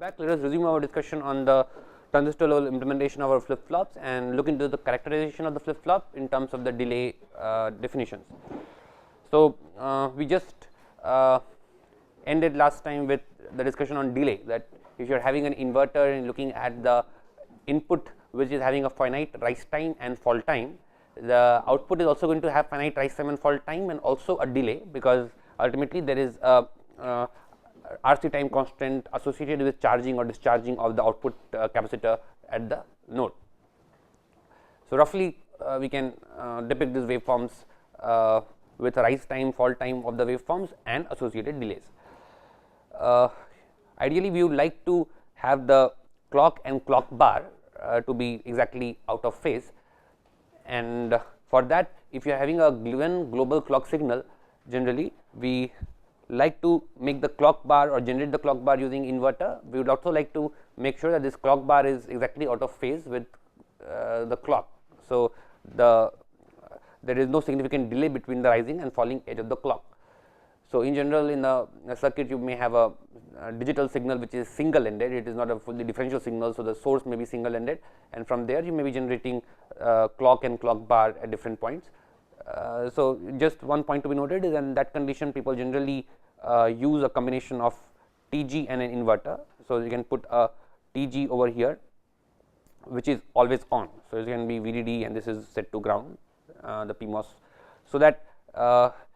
back. Let us resume our discussion on the transistor level implementation of our flip flops and look into the characterization of the flip flop in terms of the delay definitions. So, we just ended last time with the discussion on delay, that if you are having an inverter and looking at the input which is having a finite rise time and fall time, the output is also going to have finite rise time and fall time and also a delay, because ultimately there is a RC time constant associated with charging or discharging of the output capacitor at the node. So, roughly we can depict these waveforms with rise time, fall time of the waveforms and associated delays. Ideally, we would like to have the clock and clock bar to be exactly out of phase, and for that, if you are having a given global clock signal, generally we like to make the clock bar or generate the clock bar using inverter. We would also like to make sure that this clock bar is exactly out of phase with the clock. So, there is no significant delay between the rising and falling edge of the clock. So, in general, in a circuit you may have a digital signal which is single ended, it is not a fully differential signal. So, the source may be single ended, and from there you may be generating clock and clock bar at different points. So, just one point to be noted is, in that condition people generally use a combination of TG and an inverter. So, you can put a TG over here which is always on. So, it can be VDD and this is set to ground, the PMOS. So, that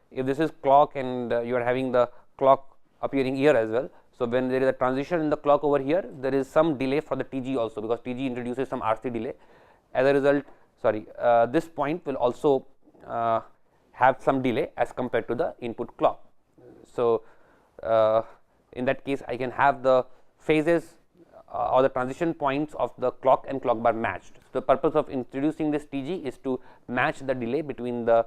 if this is clock and you are having the clock appearing here as well. So, when there is a transition in the clock over here, there is some delay for the TG also, because TG introduces some RC delay. As a result, this point will also have some delay as compared to the input clock. So, in that case I can have the phases or the transition points of the clock and clock bar matched. So, the purpose of introducing this TG is to match the delay between the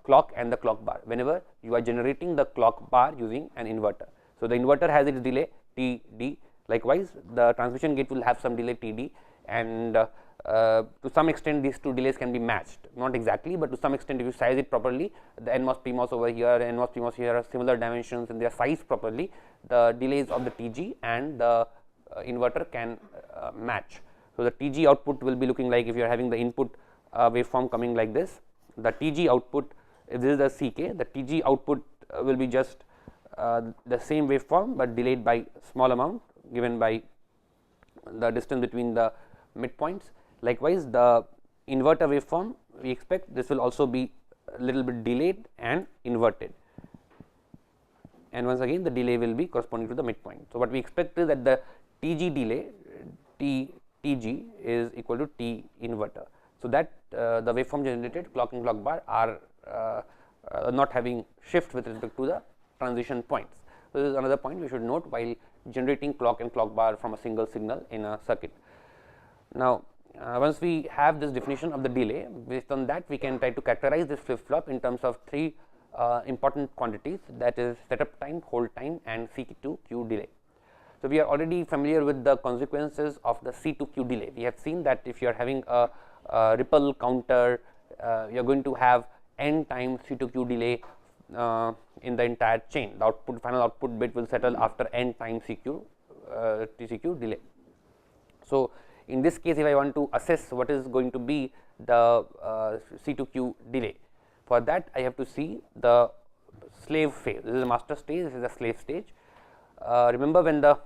clock and the clock bar whenever you are generating the clock bar using an inverter. So, the inverter has its delay TD, likewise the transmission gate will have some delay TD, and to some extent these two delays can be matched, not exactly, but to some extent if you size it properly, the NMOS PMOS over here, NMOS PMOS here are similar dimensions and they are sized properly, the delays of the TG and the inverter can match. So, the TG output will be looking like, if you are having the input waveform coming like this, the TG output, if this is the CK, the TG output will be just the same waveform, but delayed by small amount given by the distance between the midpoints. Likewise, the inverter waveform, we expect this will also be a little bit delayed and inverted, and once again the delay will be corresponding to the midpoint. So, what we expect is that the TG delay TG is equal to T inverter. So, that the waveform generated clock and clock bar are not having shift with respect to the transition points. So, this is another point we should note while generating clock and clock bar from a single signal in a circuit. Now, once we have this definition of the delay, based on that we can try to characterize this flip flop in terms of three important quantities, that is setup time, hold time and C to Q delay. So, we are already familiar with the consequences of the C to Q delay. We have seen that if you are having a ripple counter, you are going to have n times C to Q delay in the entire chain. The final output bit will settle after n times TCQ delay. So, in this case, if I want to assess what is going to be the C to Q delay, for that I have to see the slave phase. This is a master stage, this is a slave stage. Remember, when the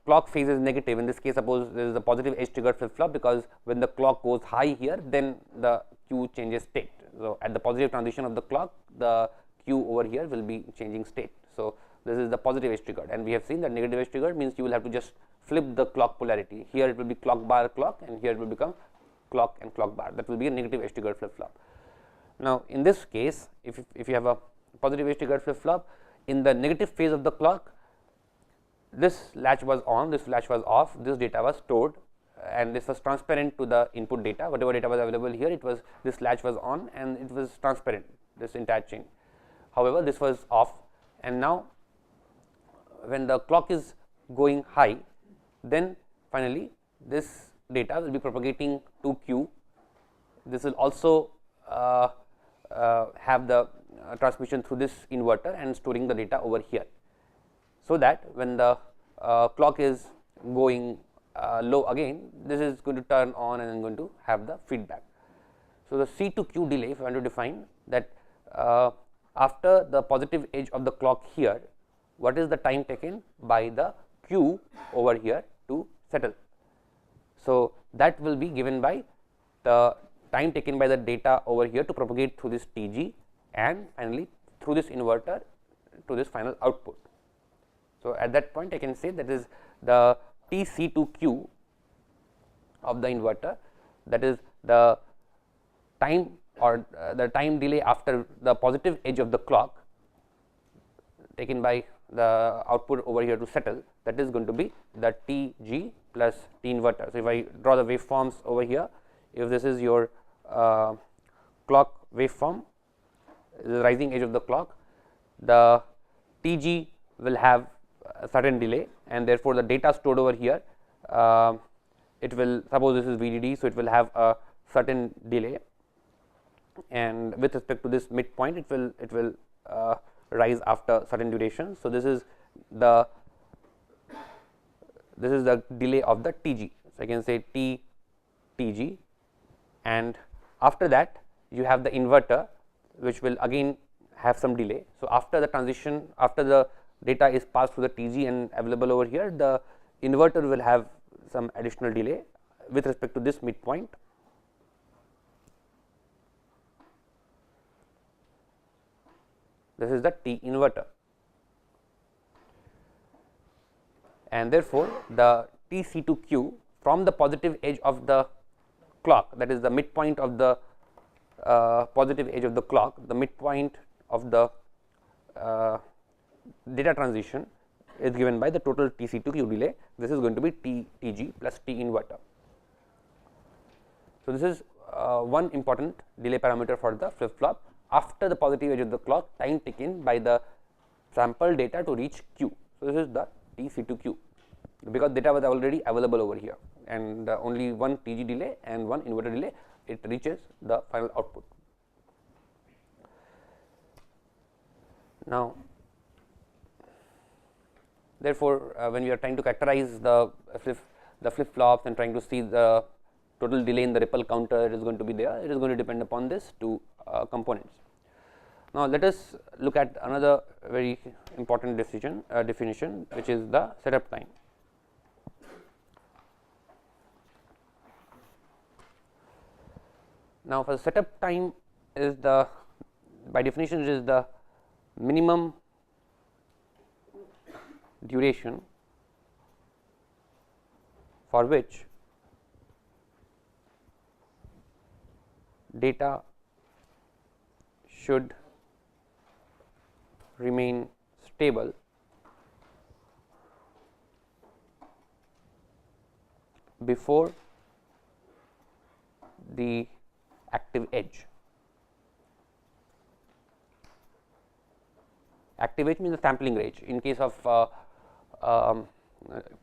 clock phase is negative, in this case suppose there is a positive edge triggered flip flop, because when the clock goes high here, then the Q changes state. So, at the positive transition of the clock, the Q over here will be changing state. So, this is the positive edge triggered, and we have seen that negative edge triggered means you will have to just flip the clock polarity. Here it will be clock bar clock, and here it will become clock and clock bar. That will be a negative edge triggered flip flop. Now, in this case, if you have a positive edge triggered flip flop, in the negative phase of the clock, this latch was on, this latch was off, this data was stored, and this was transparent to the input data. Whatever data was available here, it was, this latch was on and it was transparent, this entire chain. However, this was off, and now when the clock is going high, then finally this data will be propagating to Q. This will also have the transmission through this inverter and storing the data over here. So, that when the clock is going low again, this is going to turn on and then going to have the feedback. So, the C to Q delay, if I want to define that, after the positive edge of the clock here, what is the time taken by the Q over here to settle. So, that will be given by the time taken by the data over here to propagate through this Tg and finally through this inverter to this final output. So, at that point I can say that is the Tc to Q of the inverter, that is the time or the time delay after the positive edge of the clock taken by the output over here to settle, that is going to be the Tg plus T inverter. So, if I draw the waveforms over here, if this is your clock waveform, the rising edge of the clock, the Tg will have a certain delay and therefore, the data stored over here, it will, suppose this is VDD. So, it will have a certain delay, and with respect to this midpoint it will rise after certain duration. So, this is the delay of the Tg. So, I can say Tg, and after that you have the inverter which will again have some delay. So, after the transition, after the data is passed through the Tg and available over here, the inverter will have some additional delay with respect to this midpoint. This is the T inverter, and therefore, the Tc to Q from the positive edge of the clock, that is the midpoint of the positive edge of the clock, the midpoint of the data transition is given by the total Tc to Q delay. This is going to be Tg plus T inverter. So, this is one important delay parameter for the flip flop after the positive edge of the clock, time taken by the sample data to reach Q. So, this is the Tc to Q, because data was already available over here and only one Tg delay and one inverter delay, it reaches the final output. Now, therefore, when we are trying to characterize the flip flops and trying to see the total delay in the ripple counter, it is going to be there, it is going to depend upon this two components. Now, let us look at another very important definition, which is the setup time. Now, for the setup time is the, by definition, it is the minimum duration for which data should remain stable before the active edge. Active edge means the sampling range. In case of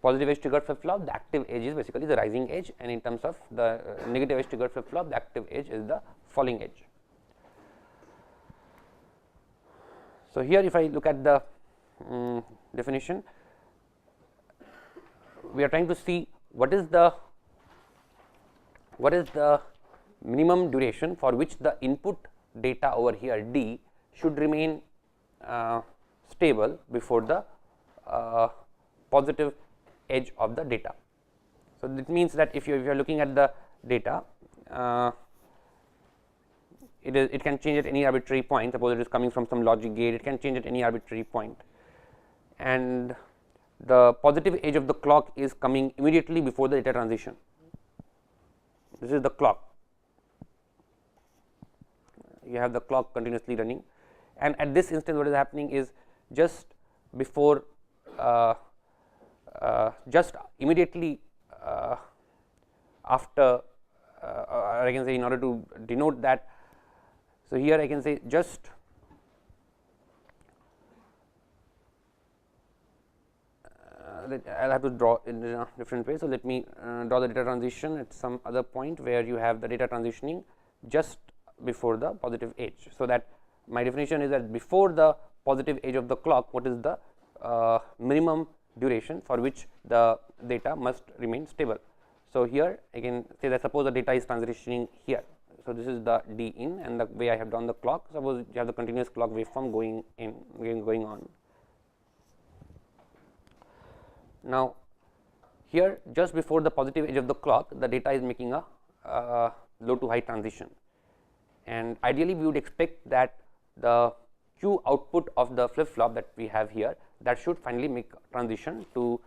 positive edge triggered flip flop, the active edge is basically the rising edge, and in terms of the negative edge triggered flip flop, the active edge is the falling edge. So, here if I look at the definition, we are trying to see what is the minimum duration for which the input data over here D should remain stable before the positive edge of the data. So, that means that if you are looking at the data, it can change at any arbitrary point. Suppose it is coming from some logic gate, it can change at any arbitrary point, and the positive edge of the clock is coming immediately before the data transition. This is the clock. You have the clock continuously running, and at this instant what is happening is just before just immediately after, I can say, in order to denote that. So, here I can say just I will have to draw in a different way. So, let me draw the data transition at some other point where you have the data transitioning just before the positive edge. So, that my definition is that before the positive edge of the clock, what is the minimum duration for which the data must remain stable. So, here again say that suppose the data is transitioning here. So, this is the D in, and the way I have drawn the clock, suppose you have the continuous clock waveform going in going on. Now, here just before the positive edge of the clock, the data is making a low to high transition, and ideally we would expect that the Q output of the flip flop that we have here, that should finally make transition to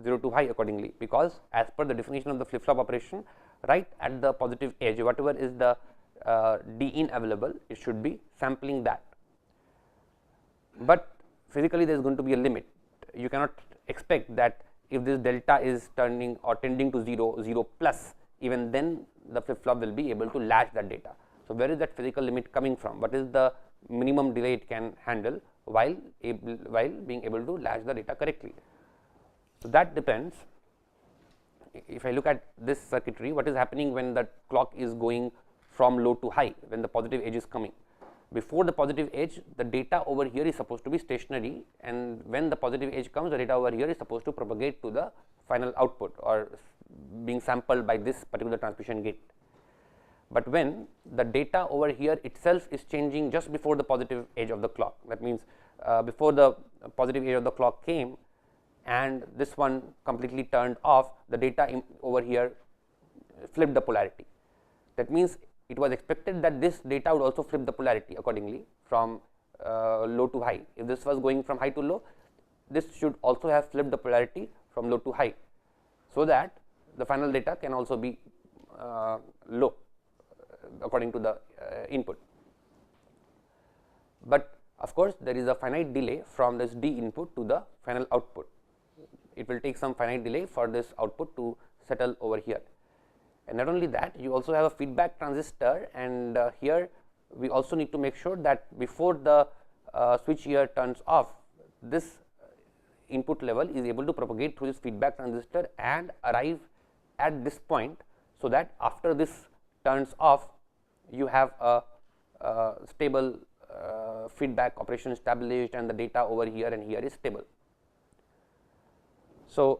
0 to high accordingly, because as per the definition of the flip flop operation, right at the positive edge, whatever is the D in available, it should be sampling that. But physically there is going to be a limit. You cannot expect that if this delta is turning or tending to 0 plus, even then the flip flop will be able to latch that data. So, where is that physical limit coming from? What is the minimum delay it can handle while being able to latch the data correctly? So, that depends. If I look at this circuitry, what is happening when the clock is going from low to high, when the positive edge is coming? Before the positive edge, the data over here is supposed to be stationary, and when the positive edge comes, the data over here is supposed to propagate to the final output or being sampled by this particular transmission gate. But when the data over here itself is changing just before the positive edge of the clock, that means before the positive edge of the clock came and this one completely turned off, the data over here flipped the polarity. That means it was expected that this data would also flip the polarity accordingly from low to high. If this was going from high to low, this should also have flipped the polarity from low to high, so that the final data can also be low according to the input. But of course, there is a finite delay from this D input to the final output. It will take some finite delay for this output to settle over here. And not only that, you also have a feedback transistor, and here we also need to make sure that before the switch here turns off, this input level is able to propagate through this feedback transistor and arrive at this point, so that after this turns off, you have a stable feedback operation established, and the data over here and here is stable. So,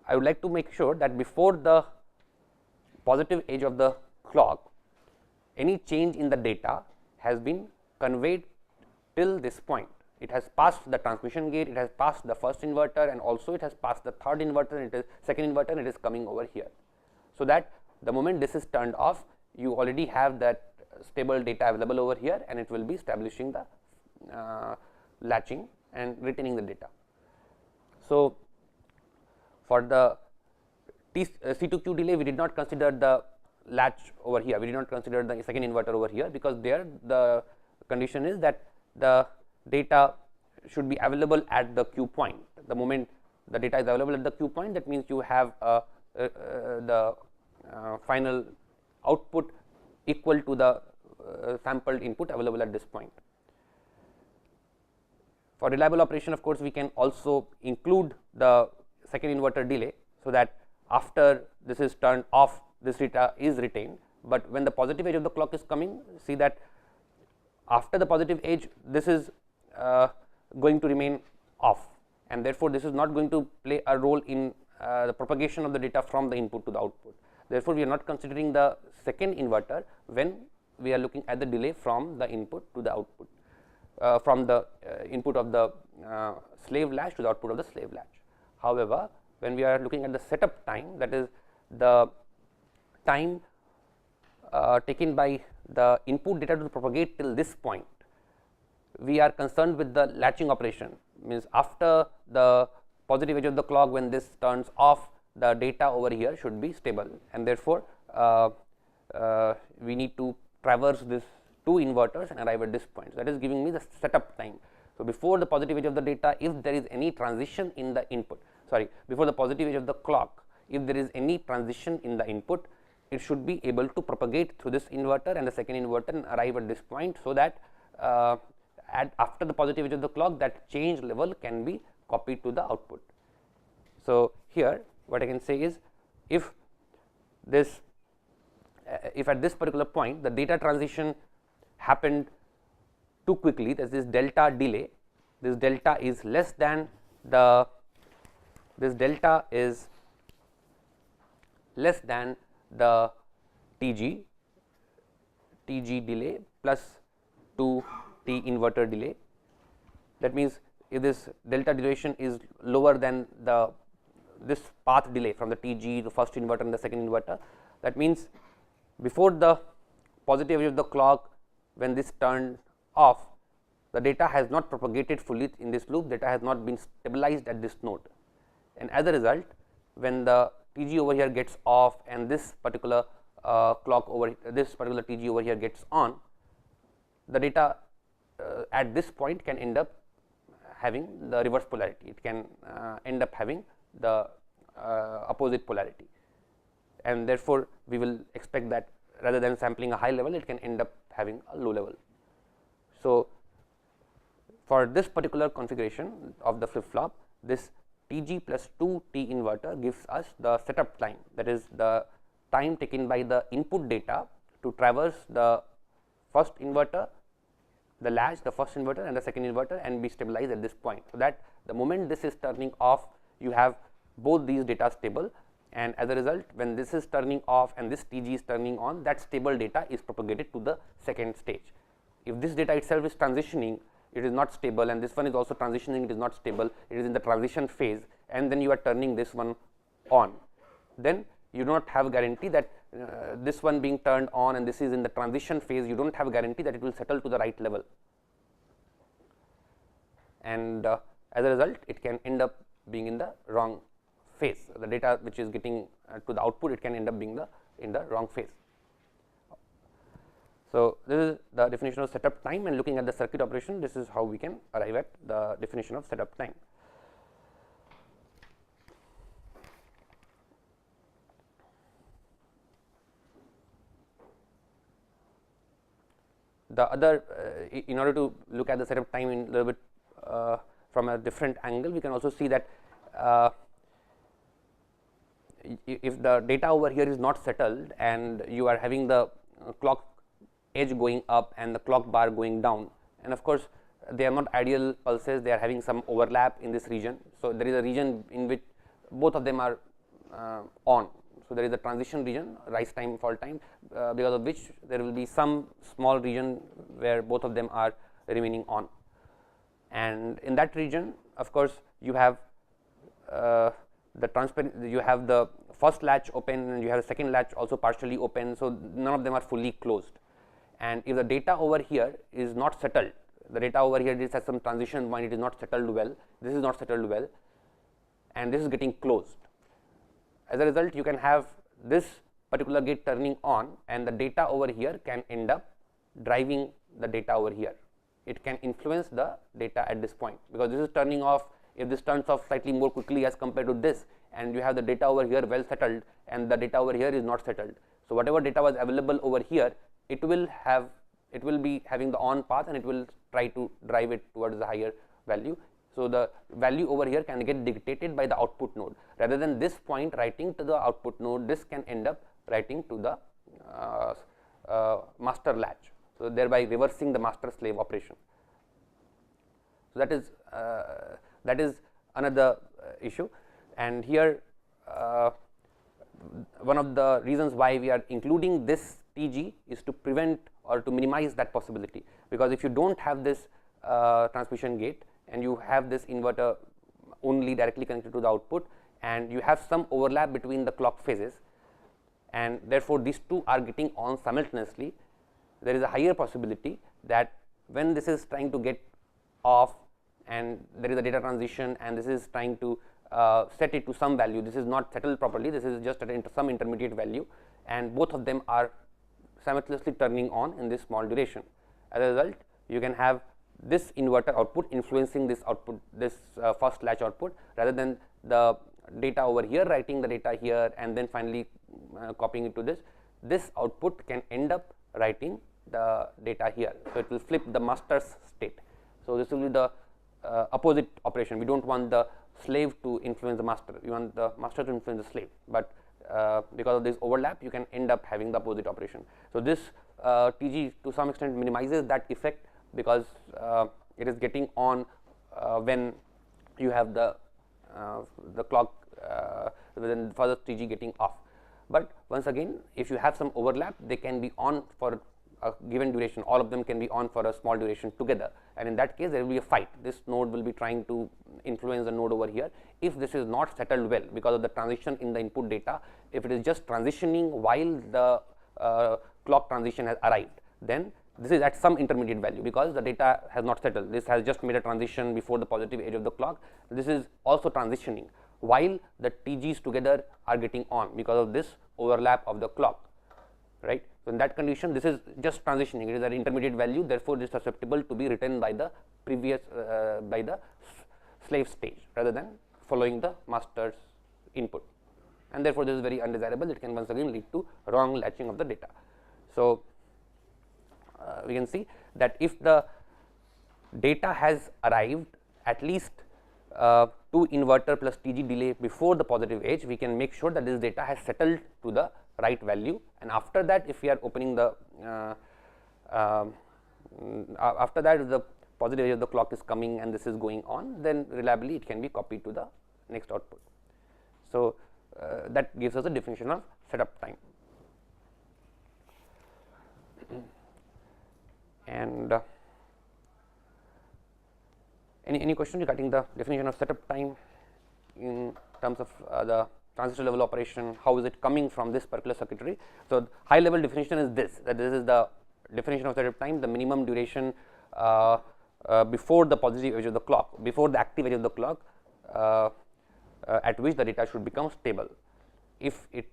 I would like to make sure that before the positive edge of the clock, any change in the data has been conveyed till this point. It has passed the transmission gate, it has passed the first inverter, and also it has passed the third inverter, and it is second inverter, and it is coming over here. So, that the moment this is turned off, you already have that stable data available over here, and it will be establishing the latching and retaining the data. So, for the C2Q delay, we did not consider the latch over here, we did not consider the second inverter over here, because there the condition is that the data should be available at the Q point. The moment the data is available at the Q point, that means you have the final output equal to the sampled input available at this point. For reliable operation, of course, we can also include the second inverter delay, so that after this is turned off, this data is retained, but when the positive edge of the clock is coming, see that after the positive edge, this is going to remain off, and therefore, this is not going to play a role in the propagation of the data from the input to the output. Therefore, we are not considering the second inverter when we are looking at the delay from the input to the output, from the input of the slave latch to the output of the slave latch. However, when we are looking at the setup time, that is the time taken by the input data to propagate till this point, we are concerned with the latching operation, means after the positive edge of the clock, when this turns off, the data over here should be stable, and therefore, we need to traverse this two inverters and arrive at this point. So, that is giving me the setup time. So, before the positive edge of the data, if there is any transition in the input, before the positive edge of the clock, if there is any transition in the input, it should be able to propagate through this inverter and the second inverter and arrive at this point, so that after the positive edge of the clock, that change level can be copied to the output. So, here what I can say is, if this if at this particular point the data transition happened too quickly, that is this delta delay, this delta is less than the this delta is less than the Tg delay plus 2 T inverter delay. That means, if this delta duration is lower than this path delay from the Tg, the first inverter and the second inverter, that means before the positive edge of the clock, when this turned off, the data has not propagated fully in this loop, data has not been stabilized at this node, and as a result, when the Tg over here gets off and this particular clock over this particular Tg over here gets on, the data at this point can end up having the reverse polarity, it can end up having the opposite polarity, and therefore, we will expect that rather than sampling a high level, it can end up having a low level. So, for this particular configuration of the flip flop, this Tg plus 2 T inverter gives us the setup time, that is the time taken by the input data to traverse the first inverter, the latch, the first inverter and the second inverter, and be stabilized at this point. So, that the moment this is turning off, you have both these data stable, and as a result, when this is turning off and this Tg is turning on, that stable data is propagated to the second stage. If this data itself is transitioning, it is not stable, and this one is also transitioning, it is not stable, it is in the transition phase, and then you are turning this one on, then you do not have a guarantee that this one being turned on and this is in the transition phase, you do not have a guarantee that it will settle to the right level, and as a result, it can end up being in the wrong phase. The data which is getting to the output, it can end up being in the wrong phase. So, this is the definition of setup time, and looking at the circuit operation, this is how we can arrive at the definition of setup time. The other, in order to look at the setup time in a little bit from a different angle, we can also see that if the data over here is not settled and you are having the clock edge going up and the clock bar going down, and of course, they are not ideal pulses, they are having some overlap in this region. So, there is a region in which both of them are on. So, there is a transition region, rise time, fall time, because of which there will be some small region where both of them are remaining on, and in that region, of course, you have the transparent, you have the first latch open and you have the second latch also partially open. So, none of them are fully closed, and if the data over here is not settled, the data over here is at some transition point, it is not settled well, this is not settled well, and this is getting closed. As a result, you can have this particular gate turning on and the data over here can end up driving the data over here. It can influence the data at this point, because this is turning off. If this turns off slightly more quickly as compared to this, and you have the data over here well settled and the data over here is not settled. So, whatever data was available over here, it will be having the on path and it will try to drive it towards the higher value. So, the value over here can get dictated by the output node, rather than this point writing to the output node, this can end up writing to the master latch. So, thereby reversing the master slave operation. So, that is another issue, and here one of the reasons why we are including this Tg is to prevent or to minimize that possibility, because if you do not have this transmission gate and you have this inverter only directly connected to the output, and you have some overlap between the clock phases, and therefore, these two are getting on simultaneously, there is a higher possibility that when this is trying to get off and there is a data transition and this is trying to set it to some value, this is not settled properly, this is just at some intermediate value, and both of them are simultaneously turning on in this small duration. As a result, you can have this inverter output influencing this output, this first latch output, rather than the data over here writing the data here and then finally copying it to this. This output can end up writing the data here. So, it will flip the master's state. So, this will be the opposite operation. We do not want the slave to influence the master, we want the master to influence the slave, but because of this overlap, you can end up having the opposite operation. So, this Tg to some extent minimizes that effect, because it is getting on when you have the the clock then further TG getting off. But once again, if you have some overlap, they can be on for a given duration, all of them can be on for a small duration together, and in that case there will be a fight. This node will be trying to influence the node over here. If this is not settled well because of the transition in the input data, if it is just transitioning while the clock transition has arrived, then this is at some intermediate value because the data has not settled. This has just made a transition before the positive edge of the clock. This is also transitioning while the TGs together are getting on because of this overlap of the clock, right. So, in that condition, this is just transitioning, it is an intermediate value, therefore, it is susceptible to be written by the previous by the slave stage rather than following the master's input, and therefore, this is very undesirable. It can once again lead to wrong latching of the data. So, we can see that if the data has arrived at least 2 inverter plus TG delay before the positive edge, we can make sure that this data has settled to the right value, and after that if we are opening the after that if the positive edge of the clock is coming and this is going on, then reliably it can be copied to the next output. So, that gives us a definition of setup time. And any question regarding the definition of setup time in terms of the transistor level operation, how is it coming from this particular circuitry. So, high level definition is this, that this is the definition of setup time, the minimum duration before the positive edge of the clock, before the active edge of the clock at which the data should become stable. If it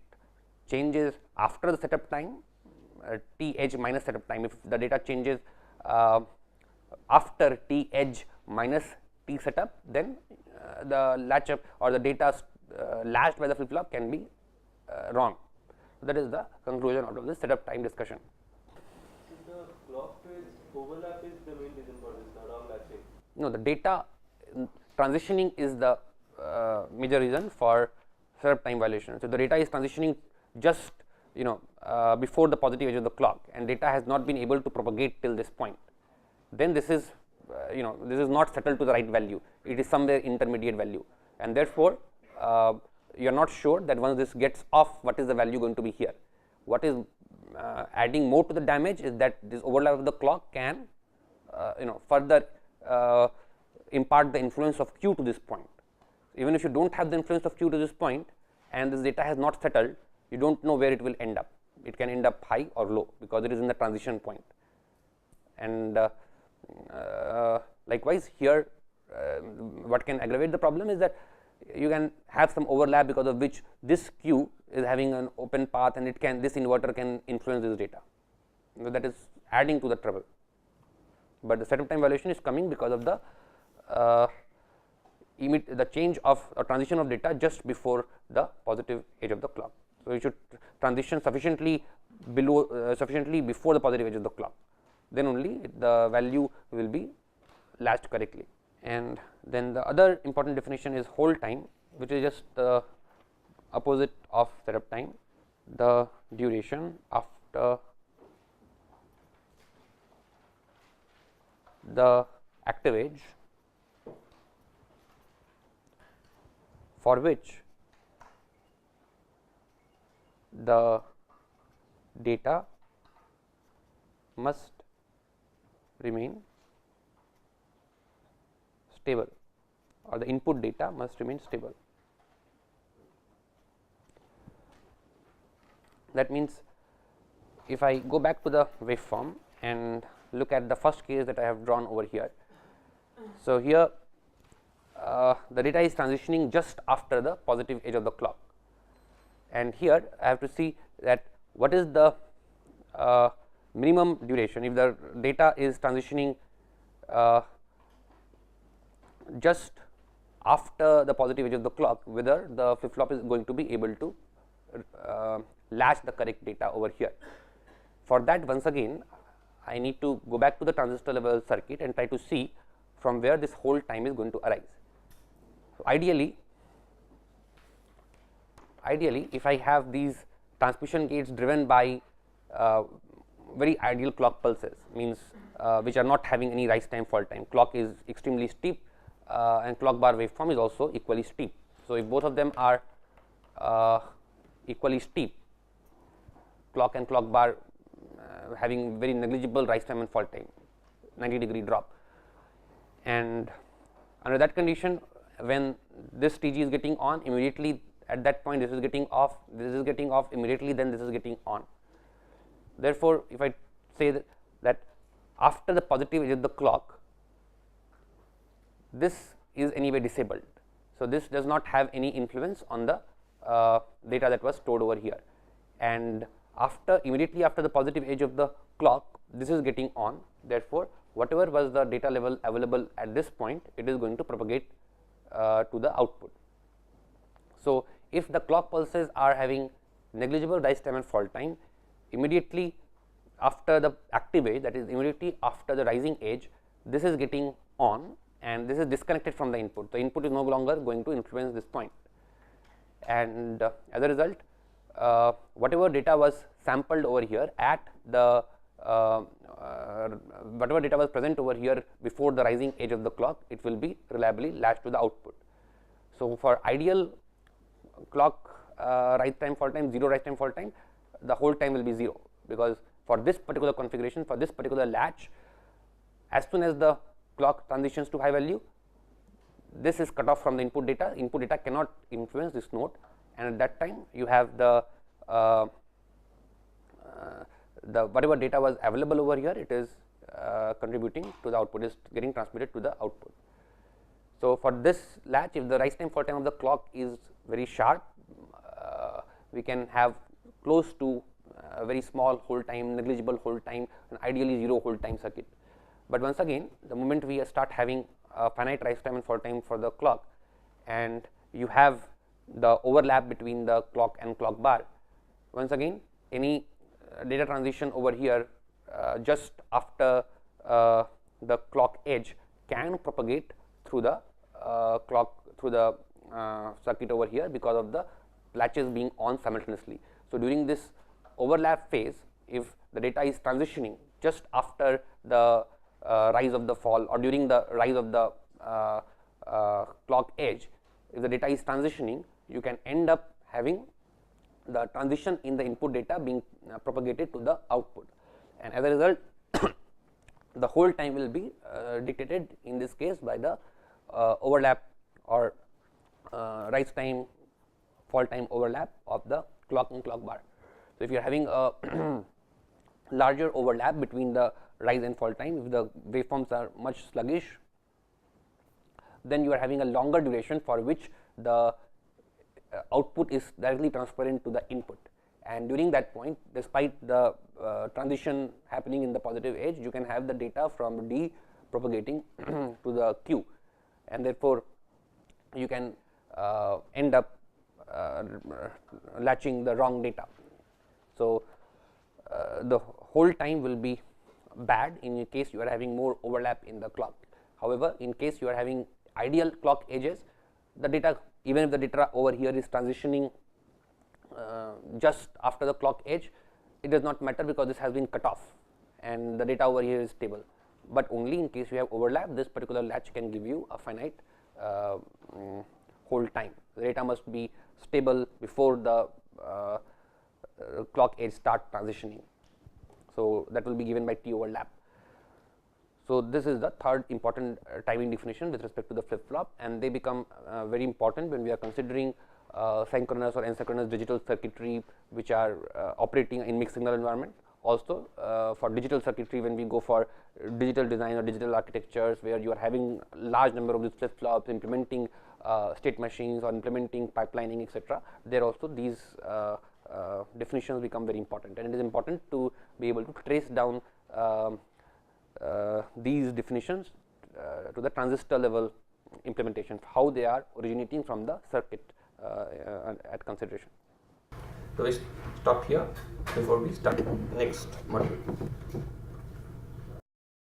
changes after the setup time, T edge minus setup time, if the data changes after T edge minus T setup, then the latch up or the data latched by the flip flop can be wrong. So, that is the conclusion out of this setup time discussion. So, the clock phase overlap is the main reason for this wrong latching? No, the data transitioning is the major reason for setup time violation. So, the data is transitioning just before the positive edge of the clock, and data has not been able to propagate till this point, then this is this is not settled to the right value, it is somewhere intermediate value, and therefore, you are not sure that once this gets off, what is the value going to be here. What is adding more to the damage is that this overlap of the clock can further impart the influence of Q to this point. Even if you do not have the influence of Q to this point and this data has not settled, you do not know where it will end up. It can end up high or low because it is in the transition point. And likewise here, what can aggravate the problem is that you can have some overlap because of which this Q is having an open path and it can, this inverter can influence this data. So, that is adding to the trouble, but the setup time violation is coming because of the change of or transition of data just before the positive edge of the clock. So, you should transition sufficiently below sufficiently before the positive edge of the clock, then only the value will be latched correctly. And then the other important definition is hold time, which is just the opposite of setup time, the duration after the active edge for which the data must remain stable, or the input data must remain stable. That means, if I go back to the waveform and look at the first case that I have drawn over here. So, here the data is transitioning just after the positive edge of the clock, and here I have to see that what is the minimum duration if the data is transitioning just after the positive edge of the clock, whether the flip flop is going to be able to latch the correct data over here. For that, once again I need to go back to the transistor level circuit and try to see from where this hold time is going to arise. So, ideally if I have these transmission gates driven by very ideal clock pulses, means which are not having any rise time fall time, clock is extremely steep, and clock bar waveform is also equally steep. So, if both of them are equally steep, clock and clock bar having very negligible rise time and fall time, 90-degree drop, and under that condition, when this Tg is getting on, immediately at that point this is getting off, this is getting off immediately, then this is getting on. Therefore, if I say that after the positive edge of the clock, this is anyway disabled. So, this does not have any influence on the data that was stored over here, and immediately after the positive edge of the clock, this is getting on. Therefore, whatever was the data level available at this point, it is going to propagate to the output. So, if the clock pulses are having negligible rise time and fall time, immediately after the active edge, that is immediately after the rising edge, this is getting on and this is disconnected from the input. The input is no longer going to influence this point, and as a result, whatever data was sampled over here at the whatever data was present over here before the rising edge of the clock, it will be reliably latched to the output. So, for ideal clock rise time fall time, 0 rise time fall time, the whole time will be 0, because for this particular configuration, for this particular latch, as soon as the clock transitions to high value, this is cut off from the input data. Input data cannot influence this node, and at that time you have the whatever data was available over here, it is contributing to the output, is getting transmitted to the output. So, for this latch, if the rise time fall time of the clock is very sharp, we can have close to very small hold time, negligible hold time, and ideally 0 hold time circuit. But once again, the moment we start having finite rise time and fall time for the clock, and you have the overlap between the clock and clock bar, once again any data transition over here just after the clock edge can propagate through the circuit over here, because of the latches being on simultaneously. So, during this overlap phase, if the data is transitioning just after the rise of the fall or during the rise of the clock edge, if the data is transitioning, you can end up having the transition in the input data being propagated to the output, and as a result the whole time will be dictated in this case by the overlap or rise time fall time overlap of the clock and clock bar. So, if you are having a larger overlap between the rise and fall time, if the waveforms are much sluggish, then you are having a longer duration for which the output is directly transparent to the input, and during that point, despite the transition happening in the positive edge, you can have the data from D propagating to the Q, and therefore, you can end up latching the wrong data. So, the whole time will be bad in case you are having more overlap in the clock. However, in case you are having ideal clock edges, the data, even if the data over here is transitioning just after the clock edge, it does not matter, because this has been cut off and the data over here is stable. But only in case you have overlap, this particular latch can give you a finite hold time. The data must be stable before the clock edge start transitioning. So, that will be given by T overlap. So, this is the third important timing definition with respect to the flip flop, and they become very important when we are considering synchronous or asynchronous digital circuitry which are operating in mixed signal environment. Also, for digital circuitry, when we go for digital design or digital architectures where you are having large number of these flip flops, implementing state machines or implementing pipelining, etc., there also these definitions become very important, and it is important to be able to trace down these definitions to the transistor level implementation, how they are originating from the circuit at consideration. So, we stop here before we start next module.